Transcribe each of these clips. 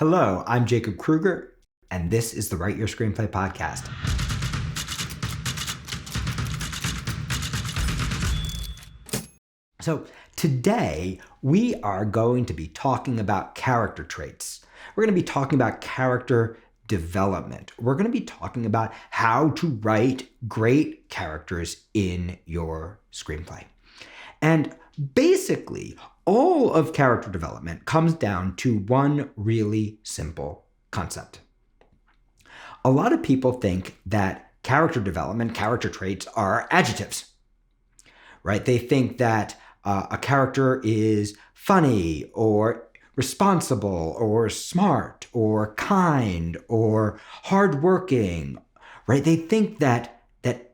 Hello, I'm Jacob Kruger, and this is the Write Your Screenplay podcast. So today, we are going to be talking about character traits. We're going to be talking about character development. We're going to be talking about how to write great characters in your screenplay. And basically, all of character development comes down to one really simple concept. A lot of people think that character development, character traits are adjectives, right? They think that a character is funny or responsible or smart or kind or hardworking, right? They think that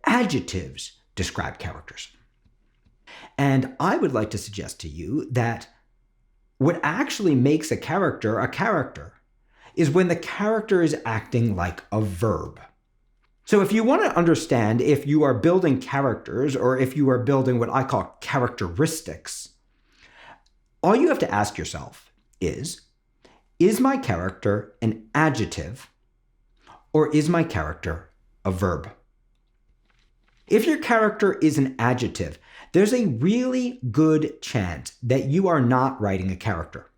adjectives describe characters. And I would like to suggest to you that what actually makes a character is when the character is acting like a verb. So if you want to understand if you are building characters or if you are building what I call characteristics, all you have to ask yourself is my character an adjective or is my character a verb? If your character is an adjective, there's a really good chance that you are not writing a character,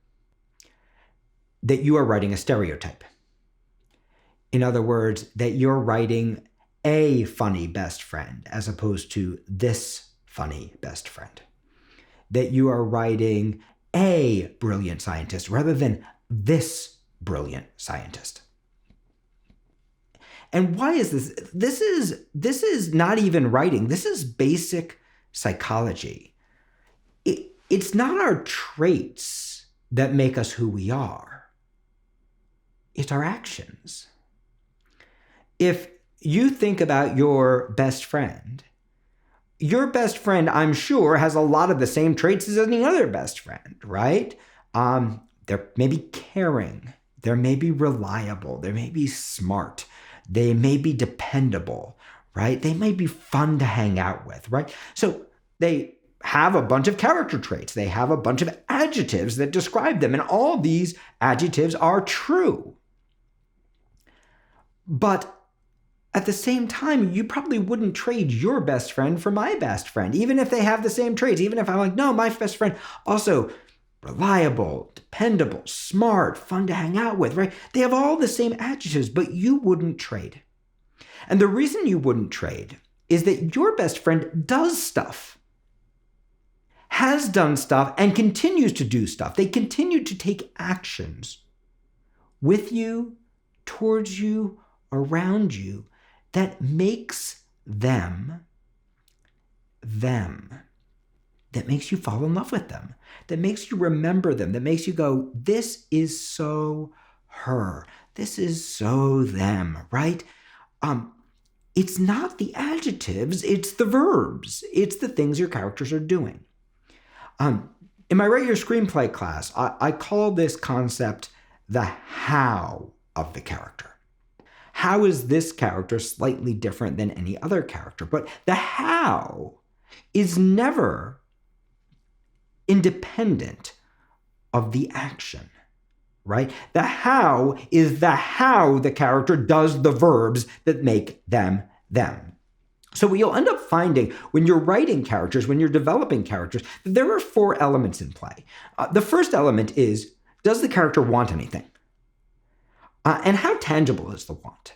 that you are writing a stereotype. In other words, that you're writing a funny best friend as opposed to this funny best friend. That you are writing a brilliant scientist rather than this brilliant scientist. And why is this? This is not even writing. This is basic psychology. It's not our traits that make us who we are. It's our actions. If you think about your best friend, I'm sure, has a lot of the same traits as any other best friend, right? They're maybe caring. They may be reliable. They may be smart. They may be dependable, right? They may be fun to hang out with, right? So they have a bunch of character traits. They have a bunch of adjectives that describe them, and all these adjectives are true. But at the same time, you probably wouldn't trade your best friend for my best friend, even if they have the same traits. Even if I'm like, no, my best friend also reliable, dependable, smart, fun to hang out with, right? They have all the same adjectives, but you wouldn't trade. And the reason you wouldn't trade is that your best friend does stuff, has done stuff, and continues to do stuff. They continue to take actions with you, towards you, around you, that makes them, that makes you fall in love with them, that makes you remember them, that makes you go, this is so her, this is so them, right? It's not the adjectives, it's the verbs. It's the things your characters are doing. In my Write Your Screenplay class, I call this concept the how of the character. How is this character slightly different than any other character? But the how is never independent of the action, right? The how is the how the character does the verbs that make them them. So what you'll end up finding when you're writing characters, when you're developing characters, there are 4 elements in play. The first element is, does the character want anything? And how tangible is the want?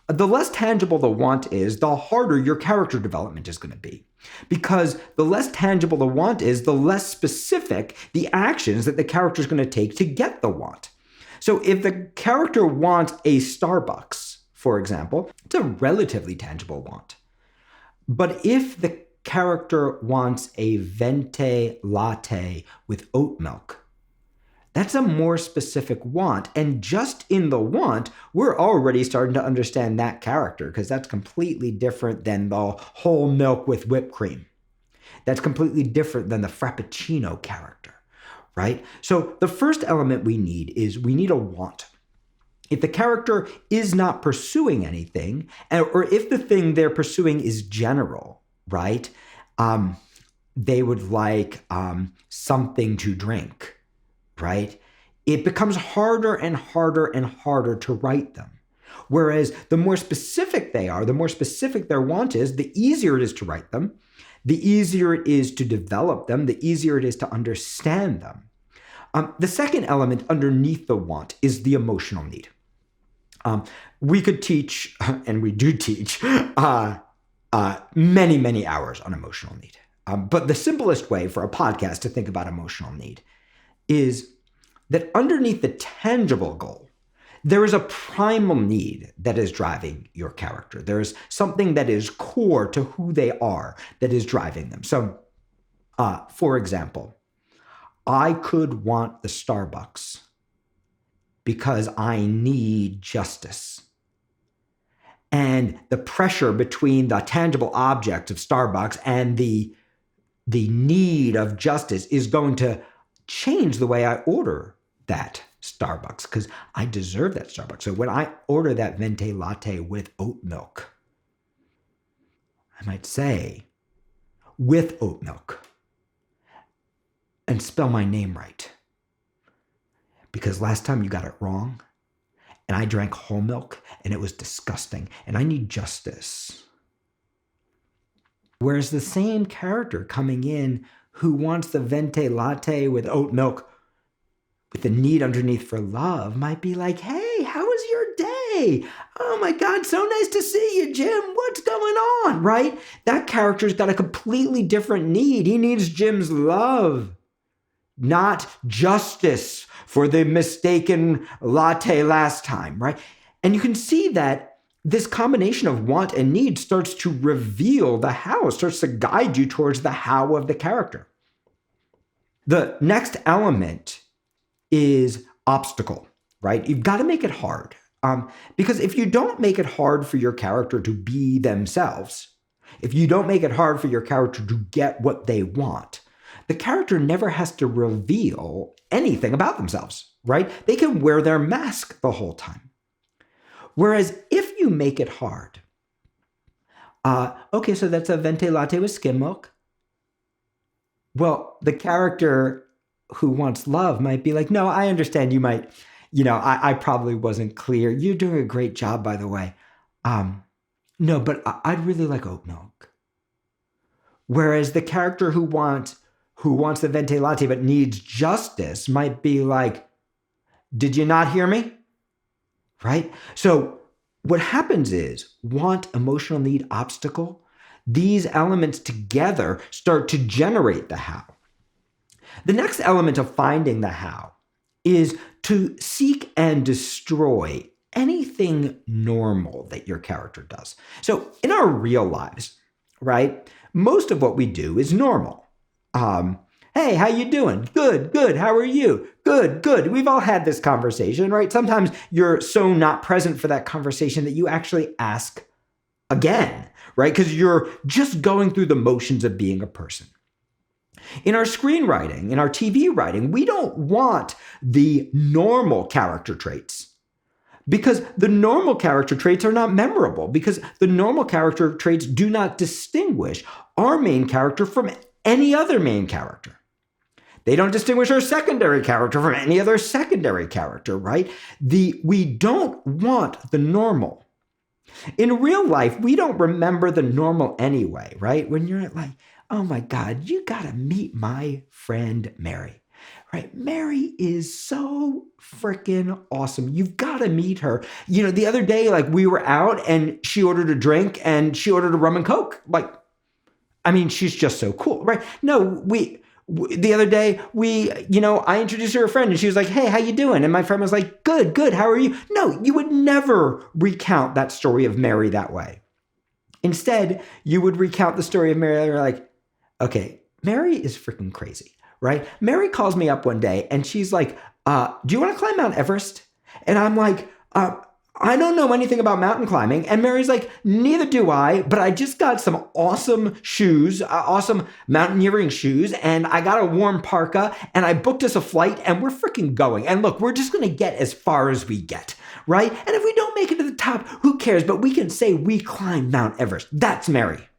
The less tangible the want is, the harder your character development is going to be. Because the less tangible the want is, the less specific the actions that the character is going to take to get the want. So if the character wants a Starbucks, for example, it's a relatively tangible want. But if the character wants a venti latte with oat milk, that's a more specific want. And just in the want, we're already starting to understand that character, because that's completely different than the whole milk with whipped cream. That's completely different than the Frappuccino character, right? So the first element we need a want. If the character is not pursuing anything, or if the thing they're pursuing is general, right? They would like something to drink, right? it becomes harder and harder and harder to write them. Whereas the more specific they are, the more specific their want is, the easier it is to write them, the easier it is to develop them, the easier it is to understand them. The second element underneath the want is the emotional need. We could teach, and we do teach, many, many hours on emotional need. But the simplest way for a podcast to think about emotional need is that underneath the tangible goal, there is a primal need that is driving your character. There is something that is core to who they are that is driving them. So, for example, I could want the Starbucks because I need justice. And the pressure between the tangible object of Starbucks and the need of justice is going to change the way I order that Starbucks because I deserve that Starbucks. So when I order that venti latte with oat milk, I might say with oat milk and spell my name right. Because last time you got it wrong and I drank whole milk and it was disgusting and I need justice. Whereas the same character coming in who wants the venti latte with oat milk with the need underneath for love might be like, hey, how was your day? Oh my God, so nice to see you, Jim. What's going on, right? That character's got a completely different need. He needs Jim's love, not justice for the mistaken latte last time, right? And you can see that this combination of want and need starts to reveal the how, starts to guide you towards the how of the character. The next element is obstacle, right? You've got to make it hard. Because if you don't make it hard for your character to be themselves, if you don't make it hard for your character to get what they want, the character never has to reveal anything about themselves, right? They can wear their mask the whole time. Whereas if you make it hard, okay, so that's a venti latte with skim milk. Well, the character who wants love might be like, no, I understand you might, I probably wasn't clear. You're doing a great job, by the way. No, but I'd really like oat milk. Whereas the character who wants the venti latte but needs justice might be like, did you not hear me? Right? So what happens is want, emotional need, obstacle, these elements together start to generate the how. The next element of finding the how is to seek and destroy anything normal that your character does. So in our real lives, right, most of what we do is normal. Hey, how you doing? Good, good. How are you? Good, good. We've all had this conversation, right? Sometimes you're so not present for that conversation that you actually ask again, right? Because you're just going through the motions of being a person. In our screenwriting, in our TV writing, we don't want the normal character traits because the normal character traits are not memorable because the normal character traits do not distinguish our main character from any other main character. They don't distinguish our secondary character from any other secondary character, right? We don't want the normal. In real life, we don't remember the normal anyway, right? When you're like, oh my God, you gotta meet my friend Mary, right? Mary is so freaking awesome. You've gotta meet her. The other day, we were out and she ordered a drink and she ordered a rum and Coke. She's just so cool, right? No, the other day, I introduced her to a friend and she was like, hey, how you doing? And my friend was like, good, good. How are you? No, you would never recount that story of Mary that way. Instead, you would recount the story of Mary. You're like, okay, Mary is freaking crazy, right? Mary calls me up one day and she's like, do you want to climb Mount Everest? And I'm like, I don't know anything about mountain climbing. And Mary's like, neither do I, but I just got some awesome shoes, awesome mountaineering shoes, and I got a warm parka, and I booked us a flight, and we're freaking going. And look, we're just going to get as far as we get, right? And if we don't make it to the top, who cares? But we can say we climbed Mount Everest. That's Mary,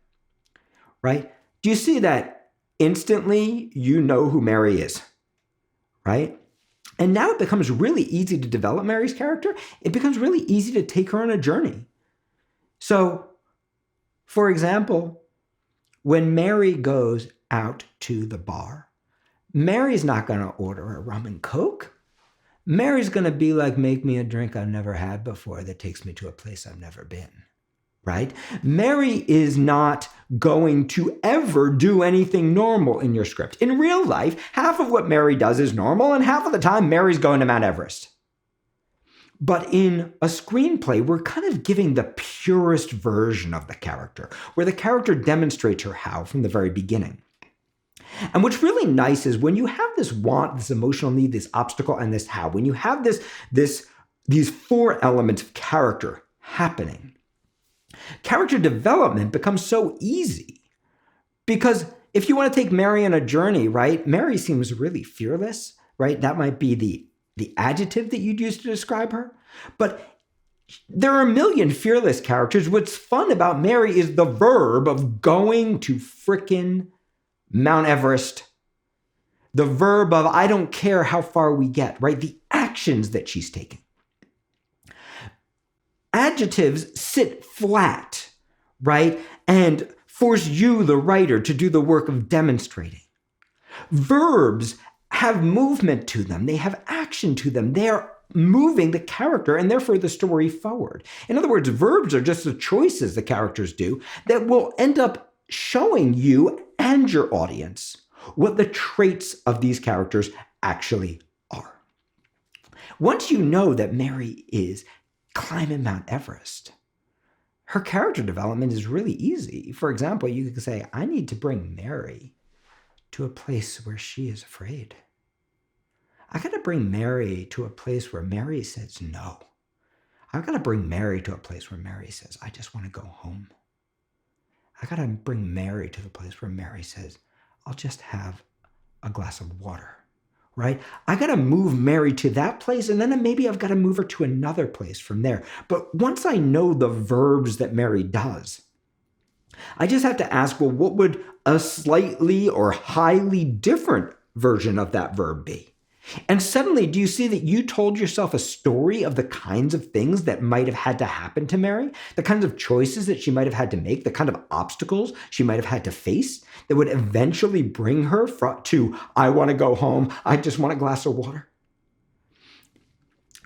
right? Do you see that instantly you know who Mary is, right? And now it becomes really easy to develop Mary's character. It becomes really easy to take her on a journey. So, for example, when Mary goes out to the bar, Mary's not going to order a rum and coke. Mary's going to be like, make me a drink I've never had before that takes me to a place I've never been, right? Mary is not going to ever do anything normal in your script. In real life, half of what Mary does is normal, and half of the time, Mary's going to Mount Everest. But in a screenplay, we're kind of giving the purest version of the character, where the character demonstrates her how from the very beginning. And what's really nice is when you have this want, this emotional need, this obstacle, and this how, when you have these four elements of character happening, character development becomes so easy. Because if you want to take Mary on a journey, right? Mary seems really fearless, right? That might be the adjective that you'd use to describe her. But there are a million fearless characters. What's fun about Mary is the verb of going to frickin' Mount Everest. The verb of I don't care how far we get, right? The actions that she's taking. Adjectives sit flat, right? And force you, the writer, to do the work of demonstrating. Verbs have movement to them. They have action to them. They are moving the character and therefore the story forward. In other words, verbs are just the choices the characters do that will end up showing you and your audience what the traits of these characters actually are. Once you know that Mary is climbing Mount Everest, her character development is really easy. For example, you could say, I need to bring Mary to a place where she is afraid. I got to bring Mary to a place where Mary says no. I've got to bring Mary to a place where Mary says, I just want to go home. I got to bring Mary to the place where Mary says, I'll just have a glass of water, right? I got to move Mary to that place, and then maybe I've got to move her to another place from there. But once I know the verbs that Mary does, I just have to ask, well, what would a slightly or highly different version of that verb be? And suddenly, do you see that you told yourself a story of the kinds of things that might have had to happen to Mary, the kinds of choices that she might have had to make, the kind of obstacles she might have had to face that would eventually bring her to, I want to go home, I just want a glass of water?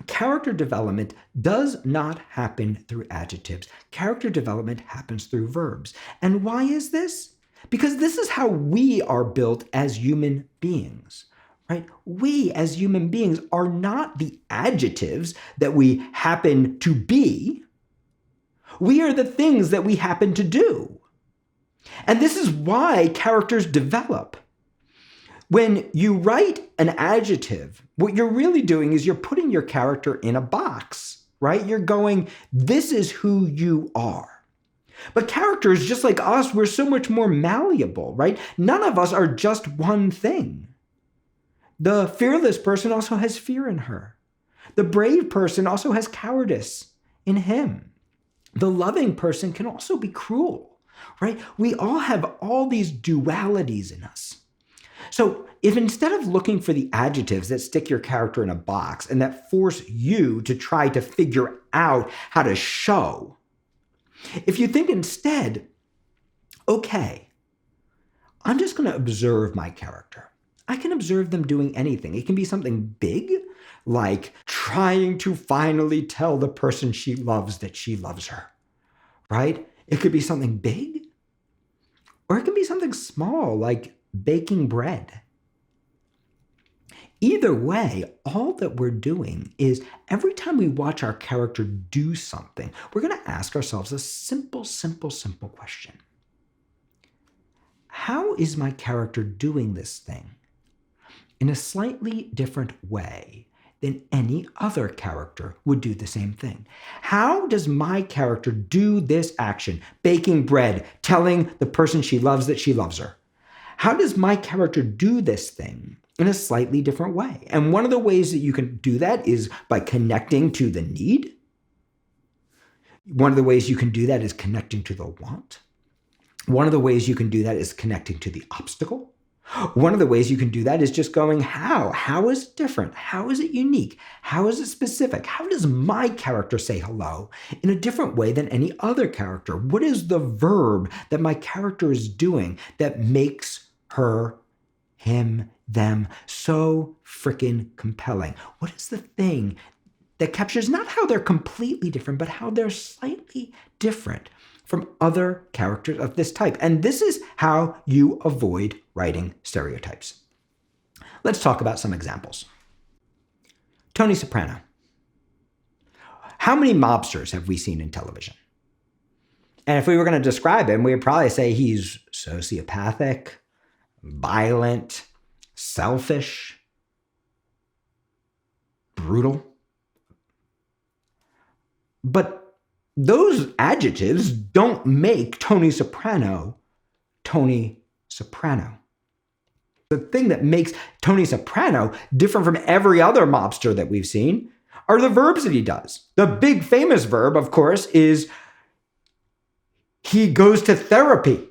Character development does not happen through adjectives. Character development happens through verbs. And why is this? Because this is how we are built as human beings. Right? We as human beings are not the adjectives that we happen to be. We are the things that we happen to do. And this is why characters develop. When you write an adjective, what you're really doing is you're putting your character in a box, right? You're going, this is who you are. But characters, just like us, we're so much more malleable, right? None of us are just one thing. The fearless person also has fear in her. The brave person also has cowardice in him. The loving person can also be cruel, right? We all have all these dualities in us. So if instead of looking for the adjectives that stick your character in a box and that force you to try to figure out how to show, if you think instead, okay, I'm just going to observe my character. I can observe them doing anything. It can be something big, like trying to finally tell the person she loves that she loves her, right? It could be something big, or it can be something small, like baking bread. Either way, all that we're doing is every time we watch our character do something, we're going to ask ourselves a simple question. How is my character doing this thing in a slightly different way than any other character would do the same thing? How does my character do this action, baking bread, telling the person she loves that she loves her? How does my character do this thing in a slightly different way? And one of the ways that you can do that is by connecting to the need. One of the ways you can do that is connecting to the want. One of the ways you can do that is connecting to the obstacle. One of the ways you can do that is just going, how? How is it different? How is it unique? How is it specific? How does my character say hello in a different way than any other character? What is the verb that my character is doing that makes her, him, them so freaking compelling? What is the thing that captures not how they're completely different, but how they're slightly different from other characters of this type? And this is how you avoid writing stereotypes. Let's talk about some examples. Tony Soprano. How many mobsters have we seen in television? And if we were going to describe him, we would probably say he's sociopathic, violent, selfish, brutal. But those adjectives don't make Tony Soprano Tony Soprano. The thing that makes Tony Soprano different from every other mobster that we've seen are the verbs that he does. The big famous verb, of course, is he goes to therapy.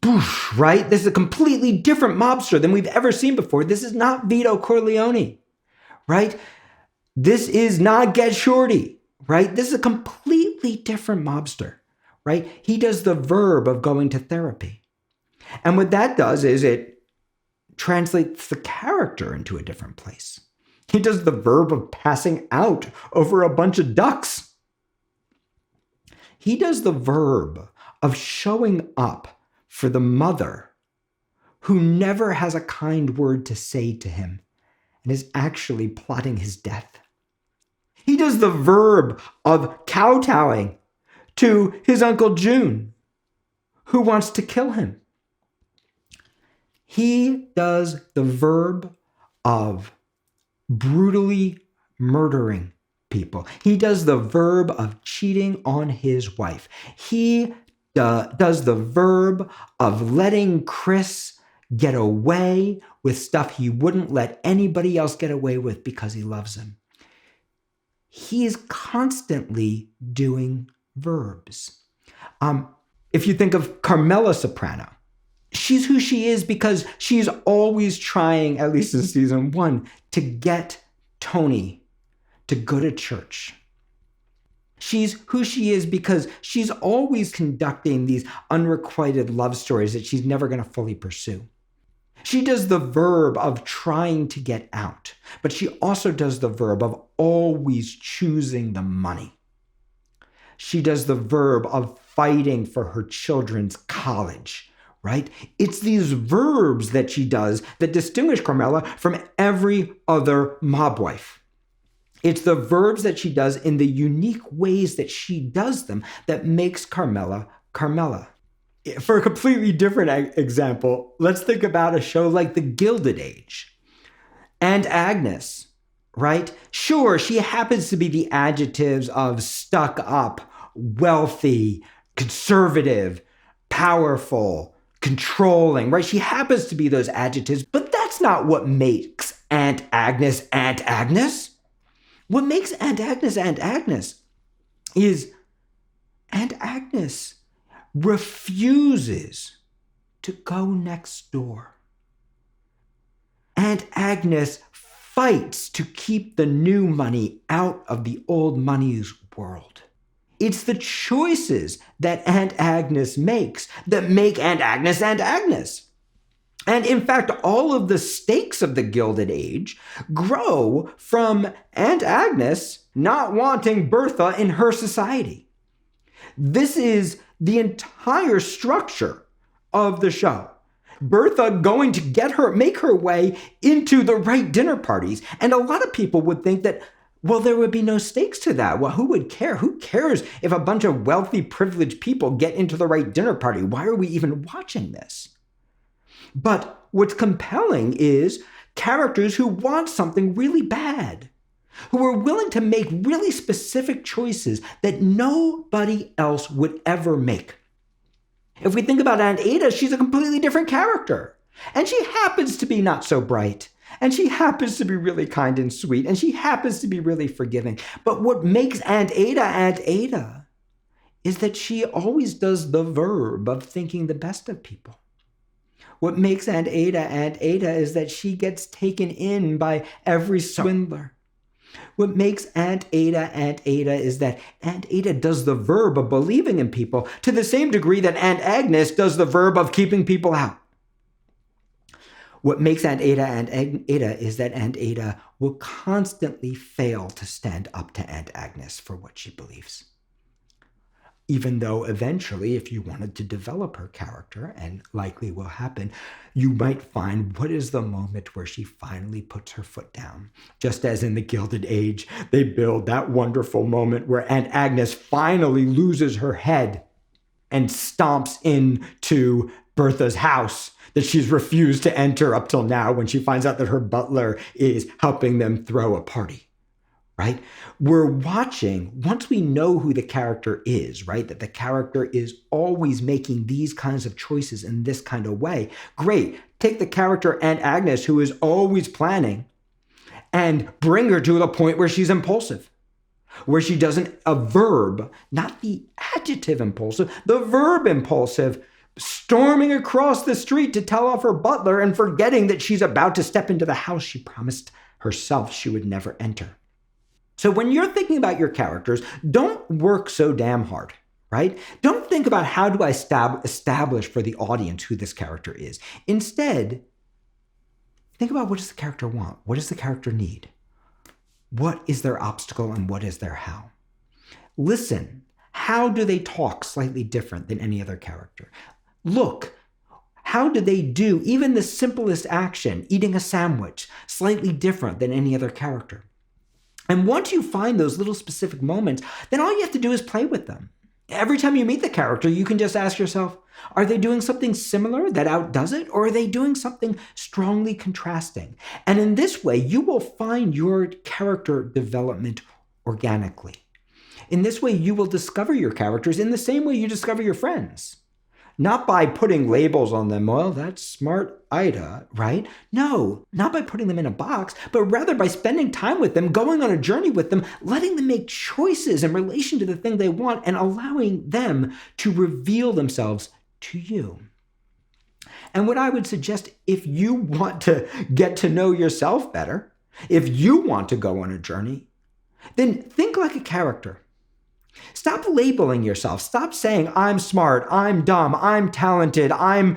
Boosh, right? This is a completely different mobster than we've ever seen before. This is not Vito Corleone, right? This is not Get Shorty, right? This is a completely different mobster, right? He does the verb of going to therapy. And what that does is it translates the character into a different place. He does the verb of passing out over a bunch of ducks. He does the verb of showing up for the mother who never has a kind word to say to him and is actually plotting his death. He does the verb of kowtowing to his Uncle June, who wants to kill him. He does the verb of brutally murdering people. He does the verb of cheating on his wife. He does the verb of letting Chris get away with stuff he wouldn't let anybody else get away with because he loves him. He is constantly doing verbs. If you think of Carmela Soprano, she's who she is because she's always trying, at least in season 1, to get Tony to go to church. She's who she is because she's always conducting these unrequited love stories that she's never going to fully pursue. She does the verb of trying to get out, but she also does the verb of always choosing the money. She does the verb of fighting for her children's college, right? It's these verbs that she does that distinguish Carmela from every other mob wife. It's the verbs that she does in the unique ways that she does them that makes Carmela Carmela. For a completely different example, let's think about a show like The Gilded Age. And Agnes, right? Sure, she happens to be the adjectives of stuck up, wealthy, conservative, powerful, controlling, right? She happens to be those adjectives, but that's not what makes Aunt Agnes Aunt Agnes. What makes Aunt Agnes Aunt Agnes is Aunt Agnes refuses to go next door. Aunt Agnes fights to keep the new money out of the old money's world. It's the choices that Aunt Agnes makes that make Aunt Agnes Aunt Agnes. And in fact, all of the stakes of the Gilded Age grow from Aunt Agnes not wanting Bertha in her society. This is the entire structure of the show. Bertha going to make her way into the right dinner parties. And a lot of people would think that, well, there would be no stakes to that. Well, who would care? Who cares if a bunch of wealthy, privileged people get into the right dinner party? Why are we even watching this? But what's compelling is characters who want something really bad, who are willing to make really specific choices that nobody else would ever make. If we think about Aunt Ada, she's a completely different character. And she happens to be not so bright. And she happens to be really kind and sweet. And she happens to be really forgiving. But what makes Aunt Ada is that she always does the verb of thinking the best of people. What makes Aunt Ada is that she gets taken in by every swindler. What makes Aunt Ada is that Aunt Ada does the verb of believing in people to the same degree that Aunt Agnes does the verb of keeping people out. What makes Aunt Ada is that Aunt Ada will constantly fail to stand up to Aunt Agnes for what she believes. Even though eventually, if you wanted to develop her character, and likely will happen, you might find what is the moment where she finally puts her foot down. Just as in the Gilded Age, they build that wonderful moment where Aunt Agnes finally loses her head and stomps into Bertha's house that she's refused to enter up till now when she finds out that her butler is helping them throw a party. Right? We're watching, once we know who the character is, right? That the character is always making these kinds of choices in this kind of way. Great. Take the character Aunt Agnes, who is always planning, and bring her to the point where she's impulsive, where she doesn't, a verb, not the adjective impulsive, the verb impulsive, storming across the street to tell off her butler and forgetting that she's about to step into the house she promised herself she would never enter. So when you're thinking about your characters, don't work so damn hard, right? Don't think about how do I establish for the audience who this character is. Instead, think about what does the character want? What does the character need? What is their obstacle and what is their how? Listen, how do they talk slightly different than any other character? Look, how do they do even the simplest action, eating a sandwich, slightly different than any other character? And once you find those little specific moments, then all you have to do is play with them. Every time you meet the character, you can just ask yourself, are they doing something similar that outdoes it? Or are they doing something strongly contrasting? And in this way, you will find your character development organically. In this way, you will discover your characters in the same way you discover your friends. Not by putting labels on them, well, that's smart Ida, right? No, not by putting them in a box, but rather by spending time with them, going on a journey with them, letting them make choices in relation to the thing they want, and allowing them to reveal themselves to you. And what I would suggest, if you want to get to know yourself better, if you want to go on a journey, then think like a character. Stop labeling yourself. Stop saying, I'm smart, I'm dumb, I'm talented, I'm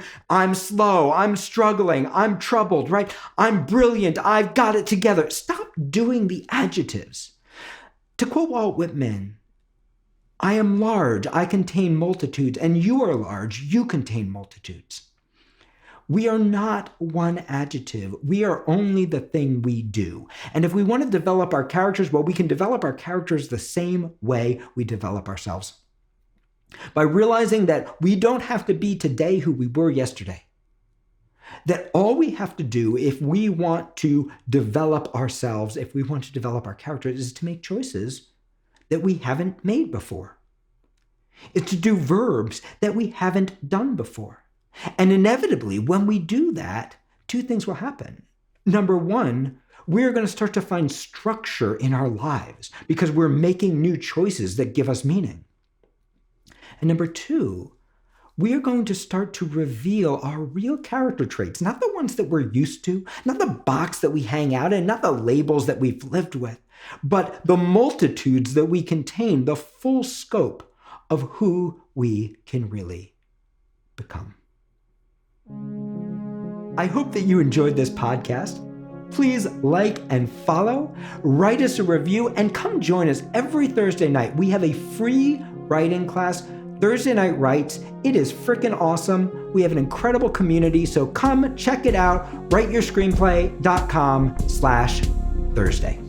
slow, I'm struggling, I'm troubled, right? I'm brilliant, I've got it together. Stop doing the adjectives. To quote Walt Whitman, I am large, I contain multitudes, and you are large, you contain multitudes. We are not one adjective. We are only the thing we do. And if we want to develop our characters, well, we can develop our characters the same way we develop ourselves. By realizing that we don't have to be today who we were yesterday. That all we have to do if we want to develop ourselves, if we want to develop our characters, is to make choices that we haven't made before. It's to do verbs that we haven't done before. And inevitably, when we do that, two things will happen. Number one, we're going to start to find structure in our lives because we're making new choices that give us meaning. And number two, we are going to start to reveal our real character traits, not the ones that we're used to, not the box that we hang out in, not the labels that we've lived with, but the multitudes that we contain, the full scope of who we can really become. I hope that you enjoyed this podcast. Please like and follow, write us a review, and come join us every Thursday night. We have a free writing class, Thursday Night Writes. It is freaking awesome. We have an incredible community, so come check it out. Writeyourscreenplay.com/Thursday.